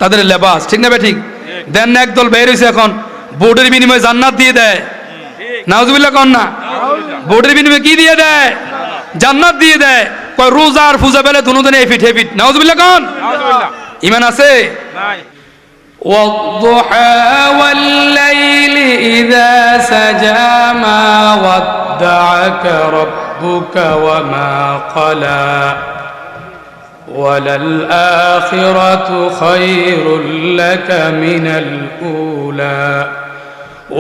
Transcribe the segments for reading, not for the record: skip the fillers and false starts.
তাদের লেবাস, ঠিক না? ঠিক দেন না, একদল বের হয়েছে এখন বোর্ডের বিনিময়ে জান্নাত দিয়ে দেয়। নাউজুবিল্লাহ কন না। বোর্ডের বিনিময়ে কি দিয়ে দেয়? জান্নাত দিয়ে দেয়। কয় রোজা আর পূজা বেলে দুনোদিনে এফিট হেফিট। নাউজুবিল্লাহ কন। ঈমান আছে? নাই। والضحى والليل إذا سجى ما ودعك ربك وما قلى وللآخرة خير لك من الأولى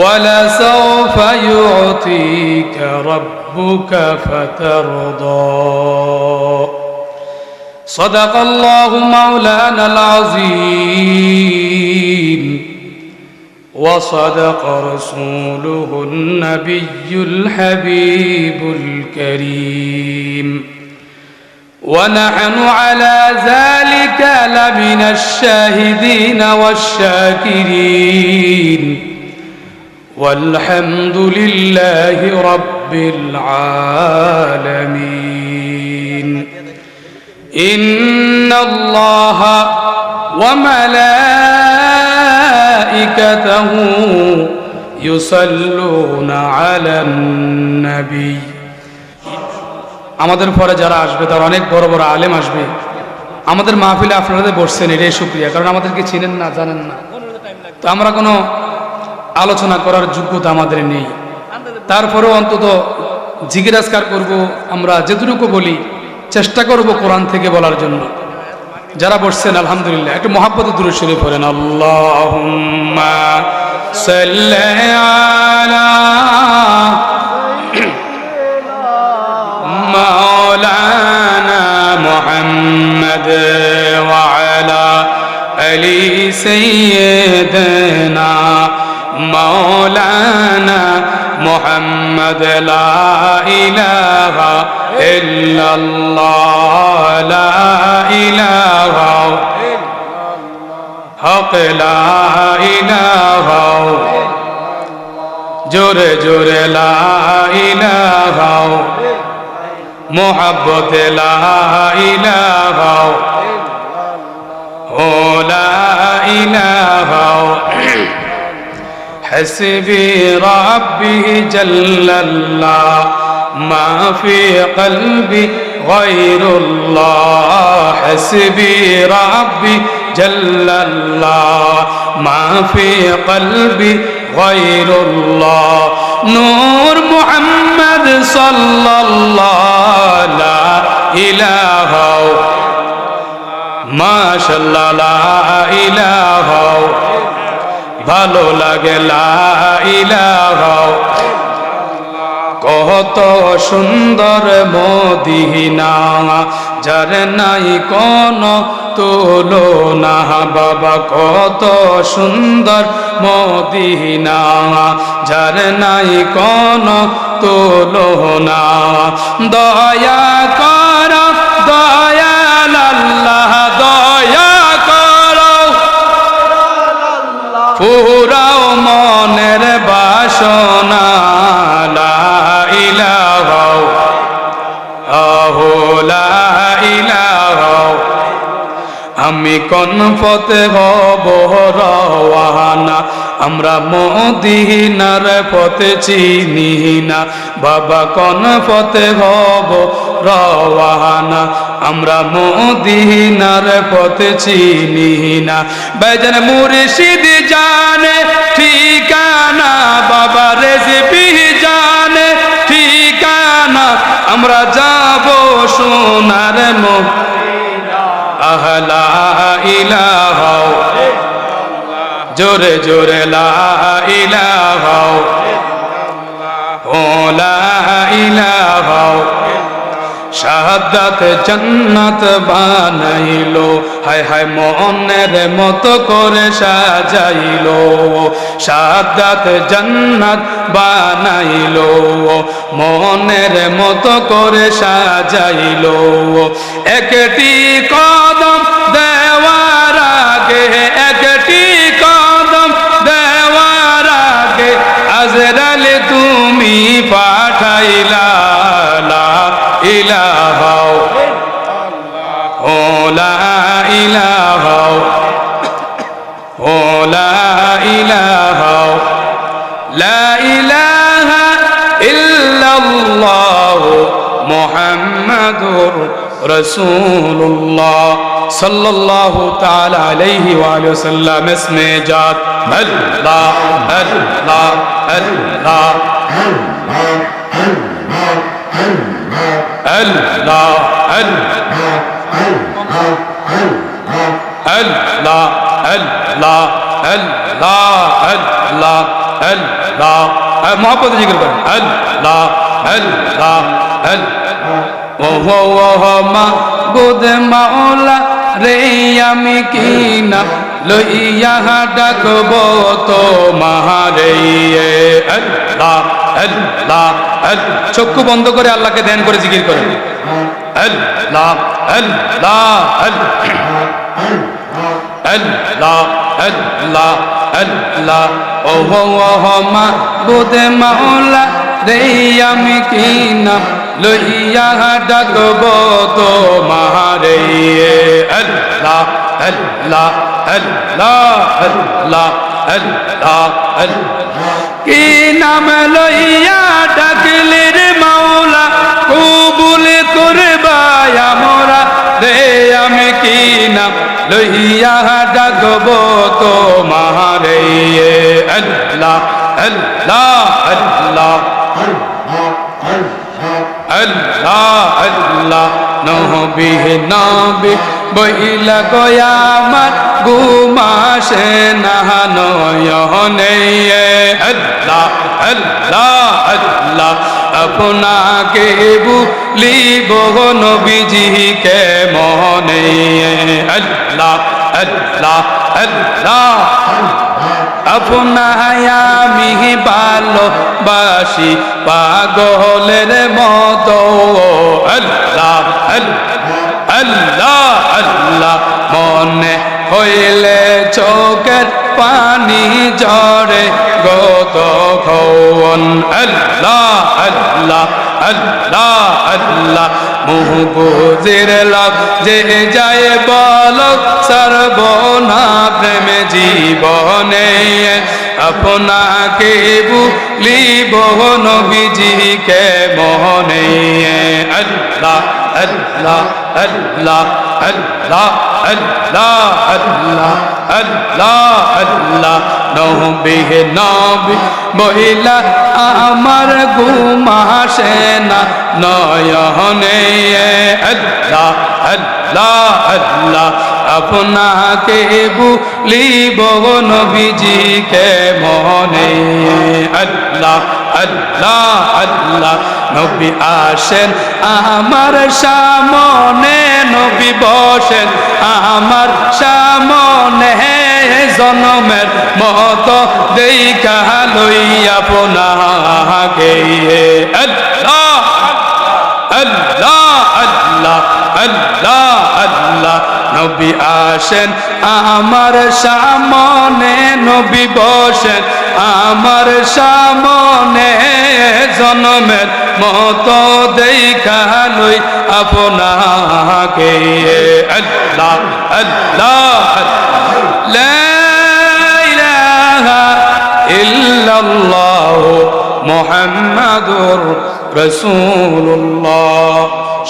ولسوف يعطيك ربك فترضى صدق الله مولانا العظيم وصدق رسوله النبي الحبيب الكريم ونحن على ذلك لمن الشاهدين والشاكرين والحمد لله رب العالمين إن الله وملائكته يصلون على النبي আমাদের পরে যারা আসবে তারা অনেক বড় বড় আলেম আসবে। আমাদের মাহফিলে আপনারা বসছেন, এটাই শুকরিয়া, কারণ আমাদেরকে চিনেন না, জানেন না, তো আমরা কোনো আলোচনা করার যোগ্যতা আমাদের নেই। তারপরেও অন্তত জিজ্ঞাসা করব, আমরা যেটুকু বলি চেষ্টা করব কোরআন থেকে বলার জন্য। যারা বসছেন আলহামদুলিল্লাহ একটু মহাব্বতে দুরূদ শরীফ পড়েন। আল্লাহুম্মা সাল্লি আলা মাওলানা মুহাম্মদ ওয়া আলা আলি সাইয়্যিদিনা মাওলানা মুহাম্মদ লা ইলাহা ইল্লাল্লাহ লা ইলাহা হক লা ইলাহা জোরে জোরে লা ইলাহা মুহাব্বত লা ইলাহা ও লা ইলাহা حسبي ربي جل الله ما في قلبي غير الله حسبي ربي جل الله ما في قلبي غير الله نور محمد صلى الله لا إله ما شاء الله لا إله ভালো লাগে লা ইলাহা কত সুন্দর মদিনা যার নাই কোনো তুলনা বাবা কত সুন্দর মদিনা যার নাই কোনো তুলনা দয়া কর দয়াল আল্লাহ দয়া পুরাও মনের বাসনা লা ইলাহা লা ইলাহা আমি কোন পথে হব রওয়ানা আমরা মদিনার পথে চিনি না বাবা কোন পথে হব রওয়ানা আমরা মদিনার পথে চিনি না বেজান মুর্শিদ জানে ঠিকানা বাবা রেসিপি জানে ঠিকানা আমরা যাব সোনার মদিনা আহলা ইলাহা জোরে জোরে লা ইলাহা ও লা ইলাহা শাহাদাত জান্নাত বানাইলো হায় হায় মনের মতো করে সাজাইলো শাহাদাত জান্নাত বানাইলো মনের মতো করে সাজাইলো একটি কদম দেওয়ার আগে একটি কদম দেওয়ার আগে আজরাইল তুমি পাঠাইলা লা ইলাহা ও লা ইলাহা ইলাহা লা ইলাহা ইল্লাল্লাহ মুহাম্মাদুর রাসূলুল্লাহ সাল্লাল্লাহু তাআলা আলাইহি ওয়া আলিহি ওয়াসাল্লাম ইসমে জাত আল্লাহ আল্লাহ আল্লাহ আল্লাহ আল্লাহ আল্লাহ আল্লাহ আল্লাহ আল্লাহ মোহাম্মদ জিকির করেন আল্লাহ আল্লাহ আল্লাহ মাবুদ মাওলা রে আমি কি নাম লইয়া ডাকব তোমারে আল্লাহ আল্লাহ চক্ষু বন্ধ করে আল্লাহকে ধ্যান করে জিকির করেন আল্লাহ আল্লাহ আল্লাহ আল্লাহ আল্লাহ ওহ মাবুদ মাওলা রে আমি কি নাম লইয়া ডাকব তোমারে আল্লাহ আল্লাহ আল্লাহ আল্লাহ আল্লাহ কি নাম লইয়া ডাকলে রে মাওলা কবুল করবা আমরা রে আমি কি নাম লইয়া ডাকব তোমারে আল্লাহ আল্লাহ আল্লাহ আল্লাহ আল্লাহ নবী নবী বইলা গয়ামার গুমাসে নাহানয়নে আল্লাহ আল্লাহ আল্লাহ আপনাকে বুলিব নবীজিকে মনে আল্লাহ আল্লাহ আল্লাহ আপনায় আমি ভালোবাসি পাগলের মতো আল্লাহ আল্লাহ আল্লাহ মনে হইলে চোখের পানি ঝরে গত খোন আল্লাহ আল্লাহ আল্লাহ আল্লাহ মুহ বুঝির লাভ যে যায় বল সর্বনা প্রেম জীবনে আপনাকে বুলিব নবীজিকে মনে আল্লাহ আল্লাহ আল্লাহ আল্লাহ আল্লাহ আল্লাহ আল্লাহ আল্লাহ নবী নবী বইলা আমার ঘুমাসে না নয়নে আল্লাহ আল্লাহ আল্লাহ আপনাকে বুলিব নবীজিকে মনে আল্লাহ আল্লাহ আল্লাহ নবী আসেন আমার সামনে নবী বসেন আমার সামনে জনমের মতো দেখা লইয়া আপনাকে আল্লাহ আল্লাহ আল্লাহ আল্লাহ আল্লাহ নবী আসেন আমার সামনে নবী বসেন আমার সামনে জনমের মতো দেখা লই আপনাকে আল্লাহ আল্লাহ লা ইলাহা ইল্লাল্লাহ মুহাম্মাদুর রাসূলুল্লাহ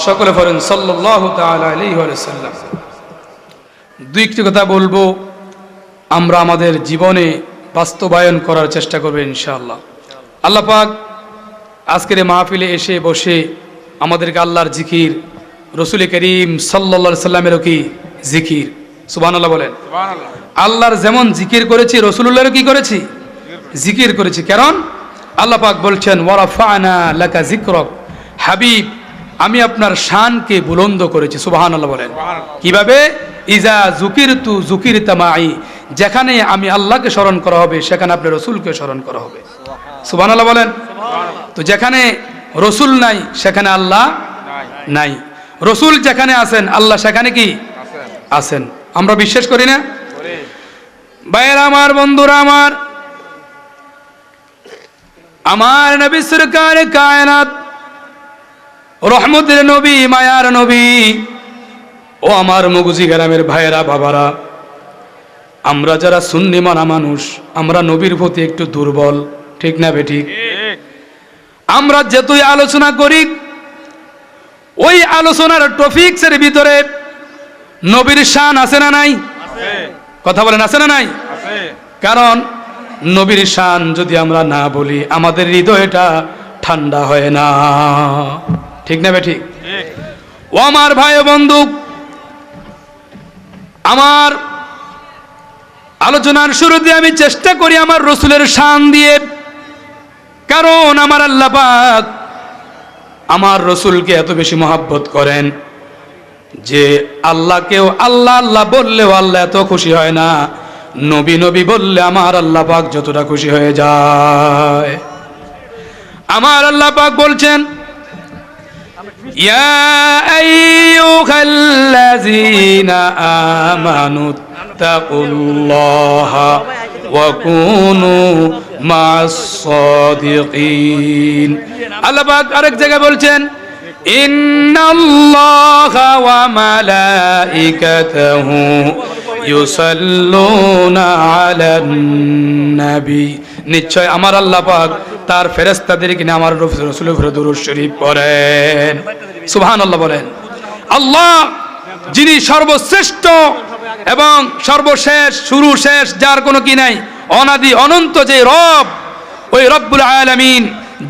সকলে পড়েন সাল্লাল্লাহু তাআলা আলাইহি ওয়া সাল্লাম। দুইটি কথা বলবো, আমরা আমাদের জীবনে বাস্তবায়ন করার চেষ্টা করব ইনশাআল্লাহ। আল্লাহ পাক আজকের এই মাহফিলে এসে বসে আমাদেরকে আল্লাহর জিকির, রসুল করিম সাল্লাল্লাহু আলাইহি সাল্লামেরও কি জিকির, সুবহানাল্লাহ বলেন। আল্লাহর যেমন জিকির করেছি রসুলুল্লাহরও কি করেছি, জিকির করেছি। কারণ আল্লাহ পাক বলছেন ওয়ারাফা'না লাকা যিকরাক, হাবিব আমি আপনার শানকে বুলন্দ করেছি, সুবহানাল্লাহ বলেন। কিভাবে? ইজা যুকিরতু যুকিরতা মাই, যেখানে আমি আল্লাহকে স্মরণ করা হবে সেখানে আপনি রসুলকে স্মরণ করা হবে, সুবহানাল্লাহ বলেন। তো যেখানে রসুল নাই সেখানে আল্লাহ নাই, রসুল যেখানে আছেন আল্লাহ সেখানে কি আছেন। আমরা বিশ্বাস করি না ভাইয়েরা আমার, বন্ধুরা আমার, আমার নবী সরকার কায়নাত, রহমতের নবী, মায়ার নবী, ও আমার মুগুজি গ্রামের ভাইয়েরা বাবারা, আমরা যারা সুন্নি মানা মানুষ, আমরা নবীর প্রতি একটু দুর্বল, ঠিক না বেঠিক? আমরা যতই আলোচনা করি, ওই আলোচনার টপিকসের ভিতরে নবীর শান আছে না নাই? কথা বলেন, আছে না নাই? কারণ নবীর শান যদি আমরা না বলি, আমাদের হৃদয়টা ঠান্ডা হয় না, ঠিক না বেঠিক? ও আমার ভাই ও বন্ধু, আমার আলোচনার শুরুতে আমি চেষ্টা করি আমার রসুলের শান দিয়ে, কারণ আমার আল্লাহ পাক আমার রসুলকে এত বেশি মহাব্বত করেন যে আল্লাহকেও আল্লাহ আল্লাহ বললেও আল্লাহ এত খুশি হয় না, নবী নবী বললে আমার আল্লাহ পাক যতটা খুশি হয়ে যায়। আমার আল্লাহ পাক বলছেন, ইয়া আইয়ুহাল্লাযীনা আমানু তাকুল্লাহা ওয়া কুনু মা'আস সাদিকিন। আল্লাহ পাক আরেক জায়গায় বলছেন, ইন্নাল্লাহা ওয়া মালাইকাতাহু ইউসাল্লুনা আলান নবী, নিশ্চয় আমার আল্লাহ পাক তার ফেরেশতাদেরকে নিয়ে আমার রাসূলের উপরে দুরূদ শরীফ পড়েন। সুবহানাল্লাহ বলেন। আল্লাহ যিনি সর্বশ্রেষ্ঠ এবং সর্বশেষ, শুরু শেষ, যার কোনো কি নাই, অনাদি অনন্ত যে রব, ওই রব্বুল আলামিন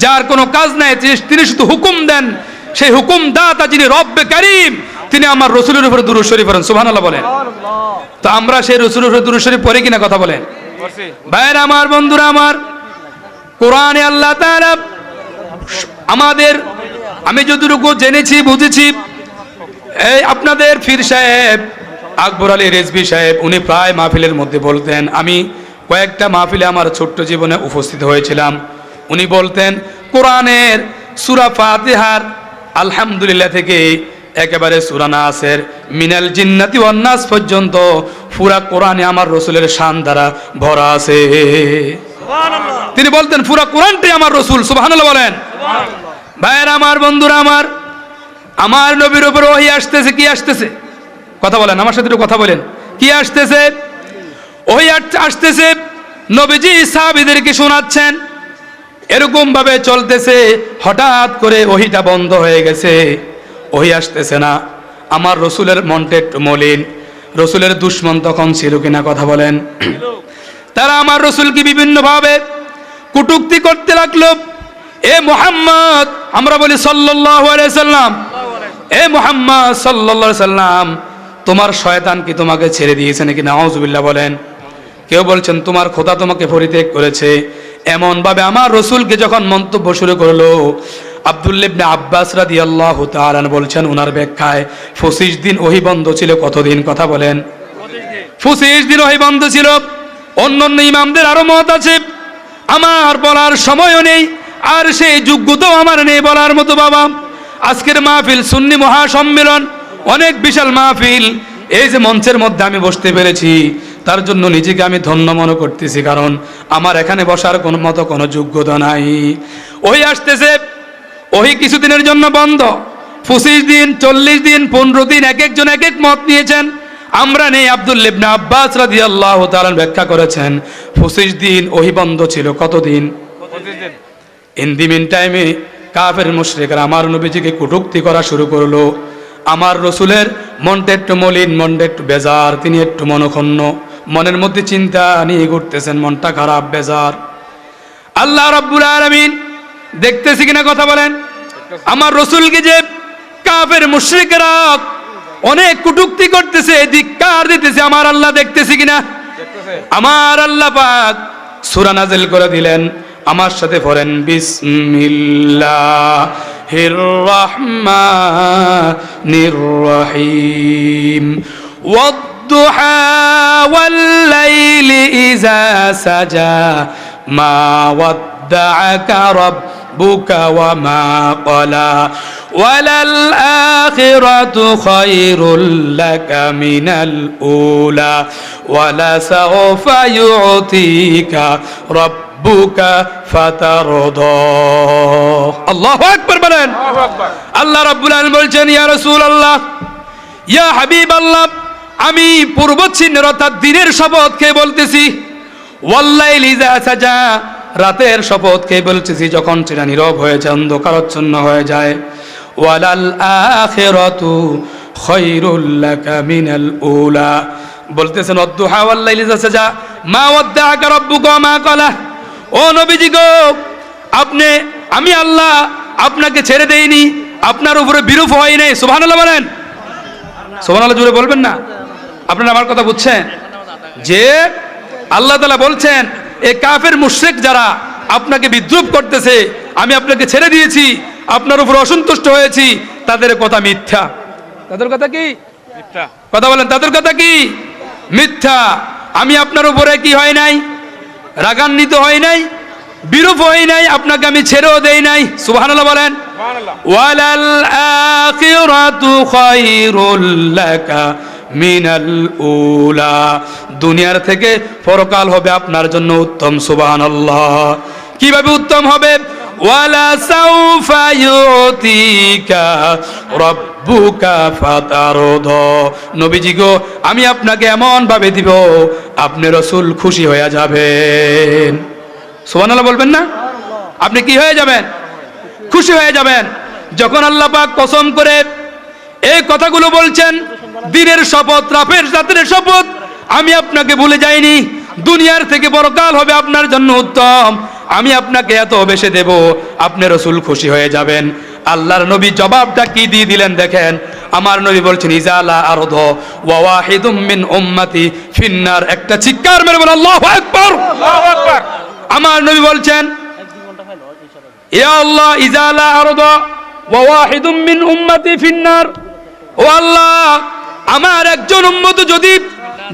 যার কোনো কাজ নাই, তিনি শুধু হুকুম দেন, সেই হুকুম দাতা যিনি রব্বে কারীম, তিনি আমার রসুলের উপরে দুরূদ শরীফ পড়েন। সুবহানাল্লাহ বলেন। তো আমরা সেই রসুলের উপরে দুরূদ শরীফ পড়ি কিনা? কথা বলেন। ভাইরা আমার, বন্ধুরা আমার, কোরআনে আল্লাহ তাআলা আমাদের, আমি যতটুকু জেনেছি বুঝেছি, এই আপনাদের পীর সাহেব আকবর আলী রেজভী সাহেব, উনি প্রায় মাহফিলের মধ্যে বলতেন, আমি কয়েকটা মাহফিলে আমার ছোট্ট জীবনে উপস্থিত হয়েছিলাম, উনি বলতেন কোরআনের সূরা ফাতিহার আলহামদুলিল্লাহ থেকে একেবারে সূরা নাসের মিনাল জিন্নাতি ওয়ান নাস পর্যন্ত পুরা কোরআনে আমার রসুলের শান দ্বারা ভরা আছে। তিনি বলতেন পুরা কোরআনটাই আমার রসুল। সুবহানাল্লাহ বলেন। ভাইয়েরা আমার, বন্ধুরা আমার, আমার নবীর উপর ওহী আসতেছে। কি আসতেছে? কথা বলেন, আমার সাথে একটু কথা বলেন। কি আসতেছে? ওহী আসতেছে, নবীজি সাহাবীদেরকে শোনাচ্ছেন, এরকম ভাবে চলতেছে। হঠাৎ করে ওহীটা বন্ধ হয়ে গেছে, ওহী আসতেছে না। আমার রসুলের মনটা একটু মলিন। রসুলের দুশ্মন তখন ছিল কিনা? কথা বলেন। তারা আমার রসুলকে বিভিন্ন ভাবে কটূক্তি করতে লাগলো। এ মুহাম্মদ, আমরা বলি সাল্লাল্লাহু আলাইহি সাল্লাম, এ মুহাম্মদ সাল্লাল্লাহু আলাইহি সাল্লাম, তোমার শয়তান কি তোমাকে ছেড়ে দিয়েছে নাকি? নাউযুবিল্লাহ বলেন। কেউ বলছেন তোমার খোদা তোমাকে পরিত্যাগ করেছে। এমন ভাবে আমার রসুলকে যখন মন্তব্য শুরু করলো, আব্দুল্লাহ ইবনে আব্বাস রাদিয়াল্লাহু তাআলা বলছেন ওনার ব্যাখ্যায়, 25 দিন ওহী বন্ধ ছিল। কতদিন? কথা বলেন। 25 দিন ওহী বন্ধ ছিল। অন্যান্য ইমামদের আরো মত আছে, আমার বলার সময়ও নেই, আর সেই যোগ্যতাও আমার নেই বলার মতো। বাবা, আজকের মাহফিল সুন্নি মহাসম্মেলন, অনেক বিশাল মাহফিল। এই যে মঞ্চের মধ্যে আমি বসতে পেরেছি, তার জন্য নিজেকে আমি ধন্য মনে করতেছি, কারণ আমার এখানে বসার কোনো মতো কোনো যোগ্যতা নাই। ওহী আসতেছে, ওহী কিছুদিনের জন্য বন্ধ। 25 দিন, 40 দিন, 15 দিন, এক একজন এক এক মত নিয়েছেন। আমরা নেই। আব্দুল্লাহ ইবনে আব্বাস রাদিয়াল্লাহু তাআলা ব্যাখ্যা করেছেন 25 দিন ওহী বন্ধ ছিল। কতদিন? 25 দিন। ইন দি মিন টাইমে কাফের মুশরিকরা আমার নবীজিকে কটূক্তি করা শুরু করলো। আমার রসুলের মনটা একটু মলিন, মনটা একটু বেজার, তিনি একটু মনক্ষুণ্ণ, মনের মধ্যে চিন্তা নিয়ে ঘুরতেছেন, মনটা খারাপ, বেজার। আল্লাহ রাব্বুল আলামিন দেখতেছি কিনা? কথা বলেন। আমার রসুলকে যে কাফের মুশরিকরা অনেক কটূক্তি করতেছে, ধিক্কার দিতেছে, আমার আল্লাহ দেখতেছি কিনা? আমার আল্লাহ পাক সূরা নাযিল করে দিলেন। আমার সাথে পড়েন, বিসমিল্লাহির রাহমানির রহিম। ওয়াদ-দুহা ওয়াল-লাইলি ইযা সাজা মা ওয়াদ্দাআকা রাব্বুকা ওয়া মা ক্বালা ওয়ালাল আখিরাতু খায়রুল লাকা মিনাল উলা ওয়ালা সাওফা ইউতিকা রাব্বুকা ফাতারদা। আল্লাহু আকবার বলেন। আল্লাহ রাব্বুল আলামিন বলছেন, ইয়া রাসূলুল্লাহ, ইয়া হাবিবাল্লাহ, আমি পূর্বচ্ছিন্নের অর্থাৎ দিনের শপথ খেয়ে বলতেছি, ওয়াল্লাইলি ইযা সাজা, রাতের শপথ খেয়ে বলতেছি যখন সেটা নীরব হয়ে যায়, অন্ধকারাচ্ছন্ন হয়ে যায়, ওয়ালাল আখিরাতু খায়রুল লাকা মিনাল উলা, বলতেছেন ওয়াদ্দুহা ওয়াল্লাইলি ইযা সাজা মা ওয়াদ্দাআকা রাব্বুকা মা ক্বালা। ও নবীজি গো, আমি আল্লাহ আপনাকে ছেড়ে দেইনি, আপনার উপরে বিরূপ হয় নাই। সুবহানাল্লাহ বলেন, সুবহানাল্লাহ জোরে বলবেন না। আপনারা আমার কথা বুঝছেন যে আল্লাহ তাআলা বলছেন এই কাফের মুশরিক যারা আপনাকে বিদ্রুপ করতেছে, আমি আপনাকে ছেড়ে দিয়েছি, আপনার উপর অসন্তুষ্ট হয়েছি, তাদের কথা মিথ্যা। তাদের কথা কি মিথ্যা? কথা বলেন, তাদের কথা কি মিথ্যা। আমি আপনার উপরে কি হয় নাই, রাগান্বিত হয় নাই, বিরূপ হয় নাই, আপনাকে আমি ছেড়েও দেই নাই। সুবহানাল্লাহ বলেন। ওয়ালাল আখিরাতু খায়রুল লাকা মিনাল উলা, দুনিয়ার থেকে পরকাল হবে আপনার জন্য উত্তম। সুবহানাল্লাহ। কিভাবে উত্তম হবে? ওয়ালা সাউফা ইউতিকা রাব্বুকা ফাতারদা, নবীজি গো আমি আপনাকে এমন ভাবে দিব আপনি রাসূল খুশি হয়ে যাবেন। সুবহানাল্লাহ বলবেন না? আপনি কি হয়ে যাবেন? খুশি হয়ে যাবেন। যখন আল্লাহ পাক কসম করে এই কথাগুলো বলছেন, দিনের শপথ, রাতের শপথ, আমি আপনাকে ভুলে যাইনি, দুনিয়ার থেকে পরকাল হবে আপনার জন্য উত্তম, আমি আপনাকে এত বেশি দেব, আপনি রাসূল খুশি হয়ে যাবেন। আল্লাহর নবী জবাবটা কি দিয়ে দিলেন দেখেন। আমার নবী বলছেন ইজালা আরদ ওয়া ওয়াহিদুম মিন উম্মতি ফিন্নার, একটা চিৎকার মেরে বলেন আল্লাহু আকবার। আল্লাহু আকবার। আমার নবী বলছেন ইয়া আল্লাহ ইজালা আরদ ওয়া ওয়াহিদুম মিন উম্মতি ফিন্নার, ও আল্লাহ আমার একজন উম্মত যদি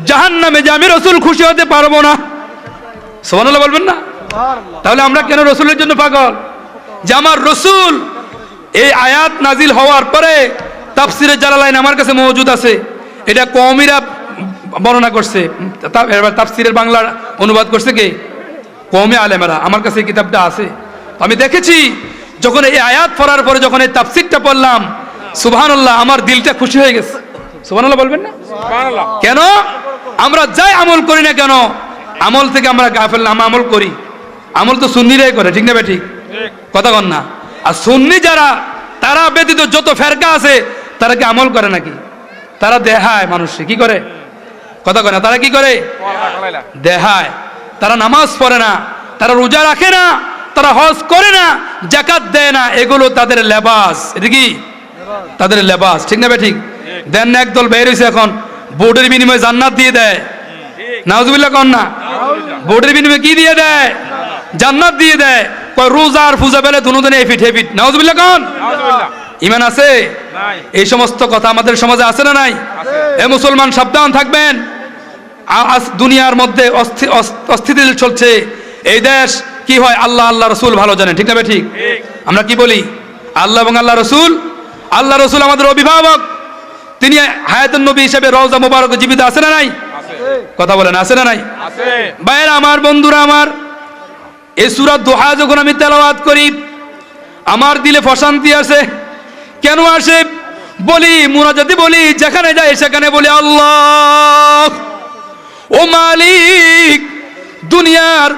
জাহান্নামে যায় আমি রাসূল খুশি হতে পারবো না। সুবহানাল্লাহ বলবেন না? তাহলে আমরা কেন রাসূলের জন্য পাগল? যে আমার রাসূল, এই আয়াত নাজিল হওয়ার পরে তাফসিরে জালালাইন আমার কাছে মওজুদ আছে, এটা কওমিরা বর্ণনা করছে, তাফসিরের বাংলা অনুবাদ করছে কে? কওমি আলেমেরা। আমার কাছে এই কিতাবটা আছে। আমি দেখেছি যখন এই আয়াত পড়ার পরে যখন এই তাফসিরটা পড়লাম, সুবহানাল্লাহ আমার দিলটা খুশি হয়ে গেছে। সুবহানাল্লাহ বলবেন না? সুবহানাল্লাহ। কেন? আমরা যাই আমল করি না কেন, আমল থেকে আমরা গাফেল না, আমরা আমল করি। আমল তো সুন্নিরাই করে, ঠিক না বে ঠিক? কথা কন না? আর সুন্নি যারা, তারা ব্যতীত যত ফেরকা আছে তারা কি আমল করে নাকি? তারা দেখায় মানুষকে, কি করে? কথা কয় না? তারা কি করে? দেখায়। তারা নামাজ পড়ে না, তারা রোজা রাখে না, তারা হজ করে না, যাকাত দেয় না, এগুলো তাদের লেবাস। এটা কি তাদের লেবাস, ঠিক না বে ঠিক? দেন না একদল বের হয়েছে এখন বোর্ডের বিনিময়ে জান্নাত দিয়ে দেয়। নাউজুবিল্লাহ কন না? বোর্ডের বিনিময়ে কি দিয়ে দেয়? জান্নাত দিয়ে দেয়। কয় রোজা আর পূজা বেলে দুনোদিনে এফিট হেফিট। নাউজুবিল্লাহ কন? ঈমান আছে? এই সমস্ত কথা আমাদের সমাজে আছে না নাই? এ মুসলমান সাবধান থাকবেন। আজ দুনিয়ার মধ্যে অস্থিতিশীল চলছে এই দেশ। কি হয়? আল্লাহ আল্লাহ রসুল ভালো জানেন, ঠিক না বে ঠিক? আমরা কি বলি? আল্লাহ এবং আল্লাহ রসুল। আল্লাহ রসুল আমাদের অভিভাবক, তিনি হায়াতুন নবী হিসেবে রওজা মুবারক জীবিত আছে না নাই? কথা বলেন, আছে না নাই? ভাইয়েরা আমার, বন্ধুরা আমার, এই সূরা দুহা যখন আমি তেলাওয়াত করি আমার দিলে প্রশান্তি আসে। কেন আসে? বলি মুনাজাতে বলি, যেখানে যাই সেখানে বলি আল্লাহ ও মালিক দুনিয়ার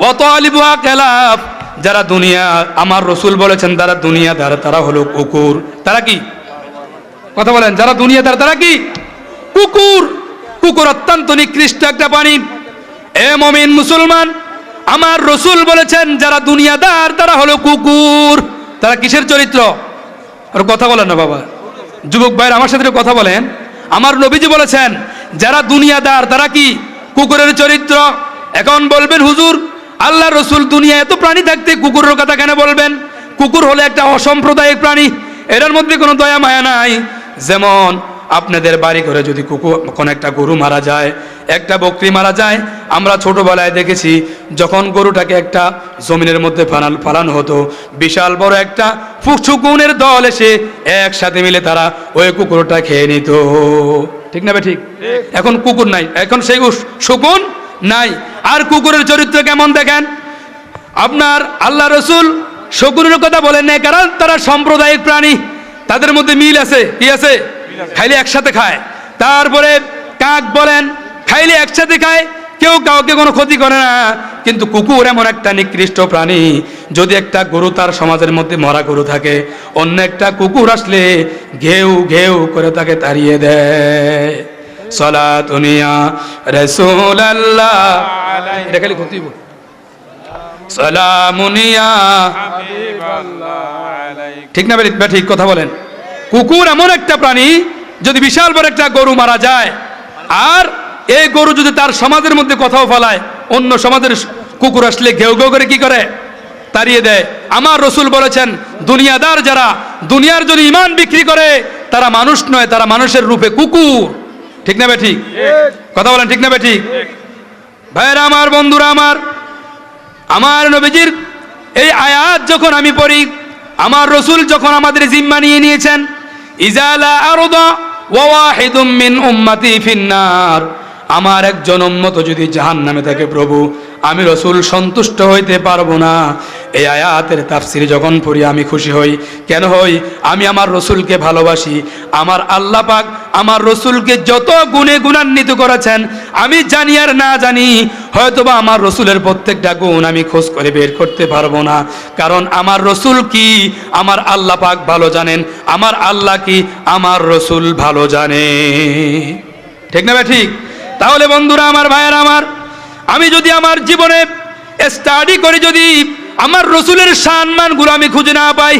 ও তালিবুহা খেলাফ। যারা দুনিয়া, আমার রসুল বলেছেন তারা দুনিয়াদার, তারা হলো কুকুর। তারা কি? কথা বলেন, যারা দুনিয়াদার তারা কি? কুকুর। কুকুর অত্যন্ত নিকৃষ্ট একটা প্রাণী। এ মুমিন মুসলমান, আমার রসুল বলেছেন যারা দুনিয়াদার তারা হলো কুকুর। তারা কিসের চরিত্র? আর কথা বলেন না বাবা, যুবক ভাইরা আমার সাথে কথা বলেন। আমার নবীজি বলেছেন যারা দুনিয়াদার তারা কি? কুকুরের চরিত্র। এখন বলবেন হুজুর আল্লাহ রসুল দুনিয়া এত প্রাণী থাকতে কুকুরের কথা কেন বলবেন? কুকুর হলো একটা অসাম্প্রদায়িক প্রাণী, এটার মধ্যে কোনো দয়া মায়া নাই। যেমন আপনাদের বাড়ি ঘরে যদি কুকুর, কোন একটা গরু মারা যায়, একটা বকরি মারা যায়, আমরা ছোটবেলায় দেখেছি যখন গরুটাকে একটা জমিনের মধ্যে ফালানো হতো, বিশাল বড় একটা শকুনের দল এসে একসাথে মিলে তারা ওই কুকুরটা খেয়ে নিত, ঠিক না বে ঠিক? এখন কুকুর নাই, এখন সেই শকুন নাই। আর কুকুরের চরিত্র কেমন দেখেন। আপনার আল্লাহ রসুল শকুনের কথা বলেন না, কারণ তারা সাম্প্রদায়িক প্রাণী, তাদের মধ্যে মিল আছে। কি আছে? খাইলে একসাথে খায়। তারপরে কাক বলেন, খাইলে একসাথে খায়, কেউ কাউকে কোনো ক্ষতি করে না। কিন্তু কুকুর এমন একটা নিকৃষ্ট প্রাণী, যদি একটা গরু তার সমাজের মধ্যে মরা গরু থাকে, অন্য একটা কুকুর আসলে ঘেউ ঘেউ করে তাকে তাড়িয়ে দেয়। সালাতুনিয়া রাসূলুল্লাহ, এটা খালি ক্ষতি বল, সালামুনিয়া হাবিবাল্লাহ। ঠিক না বা ঠিক কথা বলেন? কুকুর এমন একটা প্রাণী, যদি বিশাল বড় একটা গরু মারা যায়, আর এই গরু যদি তার সমাজের মধ্যে কথাও ফলায়, অন্য সমাজের কুকুর আসলে ঘেউ ঘেউ করে কি করে? তাড়িয়ে দেয়। আমার রসুল বলেছেন, দুনিয়াদার যারা দুনিয়ার জন্য ইমান বিক্রি করে, তারা মানুষ নয়, তারা মানুষের রূপে কুকুর। ঠিক না ঠিক কথা বলেন? ঠিক না ঠিক? ভাইরা আমার, বন্ধুরা আমার, আমার নবীজির এই আয়াত যখন আমি পড়ি, আমার রসুল যখন আমাদের জিম্মা নিয়ে নিয়েছেন, ইজালা আরদা ওয়া ওয়াহিদুম মিন উম্মতি ফিন্নার, আমার একজন উম্মত যদি জাহান্নামে থাকে প্রভু, আমি রসুল সন্তুষ্ট হইতে পারবো না। এই আয়াতের তাফসির যখন পড়ি আমি খুশি হই। কেন হই? আমি আমার রসুলকে ভালোবাসি। আমার আল্লাহ পাক আমার রসুলকে যত গুণে গুণান্বিত করেছেন, আমি জানি আর না জানি, হয়তোবা আমার রসুলের প্রত্যেকটা গুণ আমি খোঁজ করে বের করতে পারবো না। কারণ আমার রসুল কি আমার আল্লাহ পাক ভালো জানেন, আমার আল্লাহ কি আমার রসুল ভালো জানে। ঠিক না ঠিক? তাহলে বন্ধুরা আমার, ভাইয়েরা আমার, আমি যদি আমার জীবনে স্টাডি করে যদি আমার রসুলের সম্মানগুলো আমি খুঁজে না পাই,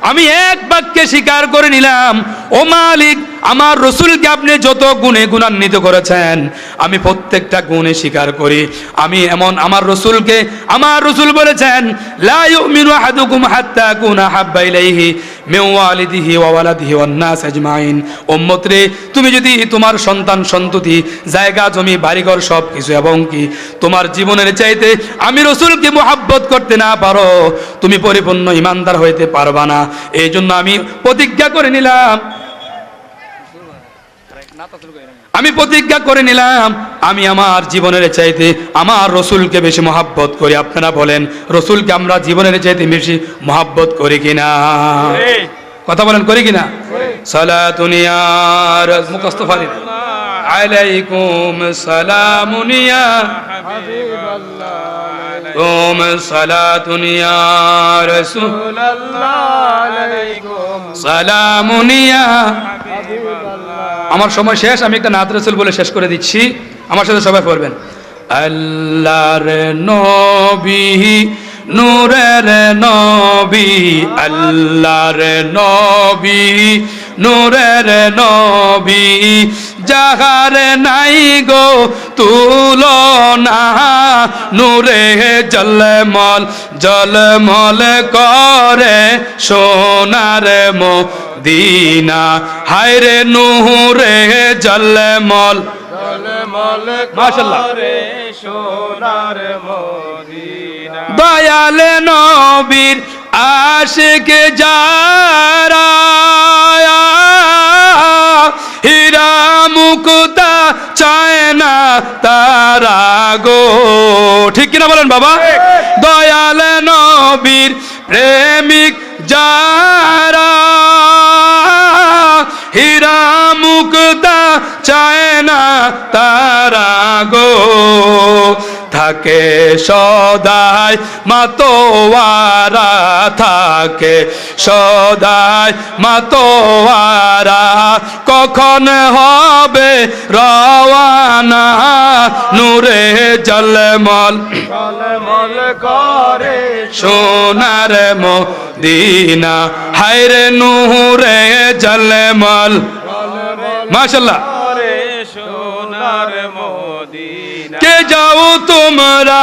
আমি এক বাক্যে স্বীকার করে নিলাম, ও মালিক, আমার রসুলকে আপনি যত গুণে গুণান্বিত করেছেন, আমি প্রত্যেকটা গুণে স্বীকার করি। আমি এমন আমার রসুলকে, আমার রসুল বলেছেন, লা ইউমিনু আহাদুকুম হাত্তা কুনা হাব্বা ইলাইহি মিন ওয়ালিদিহি ওয়া ওয়ালাদিহি ওয়ান নাস আজমাইন। উম্মত রে, তুমি যদি তোমার সন্তান সন্ততি, জায়গা জমি বাড়িঘর সব কিছু এবং কি তোমার জীবনের চাইতে আমি রসুলকে মুহাব্বত করতে না পারো, তুমি পরিপূর্ণ ইমানদার হইতে পারবা না। এই জন্য আমি প্রতিজ্ঞা করে নিলাম, আমি আমার জীবনের চাইতে আমার রসুলকে বেশি মহাব্বত করি। আপনারা বলেন, রসুলকে আমরা জীবনের চাইতে বেশি মহাব্বত করি কিনা? কথা বলেন, করি কিনা? সালাতুনিয়া মুস্তাফা আলাইকুম সালামুনিয়া হাবিবাল্লাহ, তুম সালাতুনিয়া রাসূলুল্লাহ আলাইকুম সালামুনিয়া হাবিবাল্লাহ। আমার সময় শেষ, আমি একটা নাত রাসূল বলে শেষ করে দিচ্ছি, আমার সাথে সবাই পড়বেন। আল্লাহর নবী, নূরের নবী, আল্লাহর নবী, নূরের নবী, যাহার নাই গো তুলনা, নূরে জলমল জলমল করে সোনার মদিনা, হায়রে নূরে জলমল জলমল করে সোনার মদিনা। দয়াল নবীর আশিক যারা, হীরা মুক্তা চায় না তারা গো। ঠিক কিনা বলেন বাবা? দয়াল নবীর প্রেমিক যারা, হীরা মুক্তা চায় না তারা গো। থাকে সদাই মাতোয়ারা, থাকে সদাই মাতোয়ারা, কখন হবে রওয়ানা, নূরে জলমল জলমল করে সোনার মদিনা, হায়রে নূরে জলমল মাশাআল্লাহ সোনার মদিনা। কে যাও তোমরা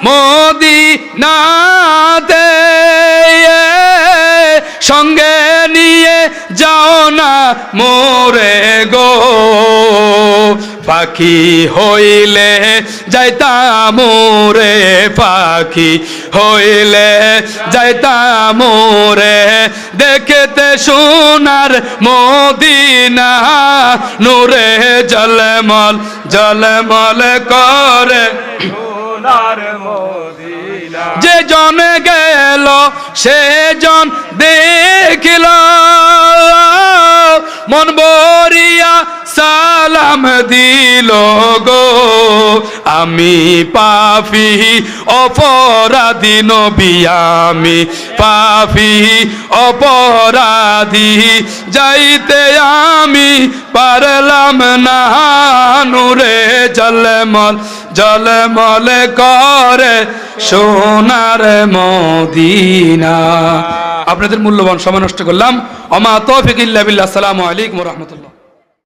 মদিনাতে, সঙ্গে নিয়ে যাও না মোরে গো। পাখি হইলে যাইতাম রে, পাখি হইলে যাইতাম রে, দেখতে সোনার মদিনা, নূরে জলমল জলমল করে সোনার মদিনা। যে জন গেল সে জন দেখিল, মন বরিয়া সালাম দিল গো আমি পাপী অপরাধী নবী আমি পাপী অপরাধী যাইতে আমি পারলাম না নূরে ঝলমল ঝলমল করে সোনার মদিনা। আপনাদের মূল্যবান সময় নষ্ট করলাম। ওমা তৌফিক ইল্লা বিল্লাহ। আসসালামু আলাইকুম ওয়া রাহমাতুল্লাহ।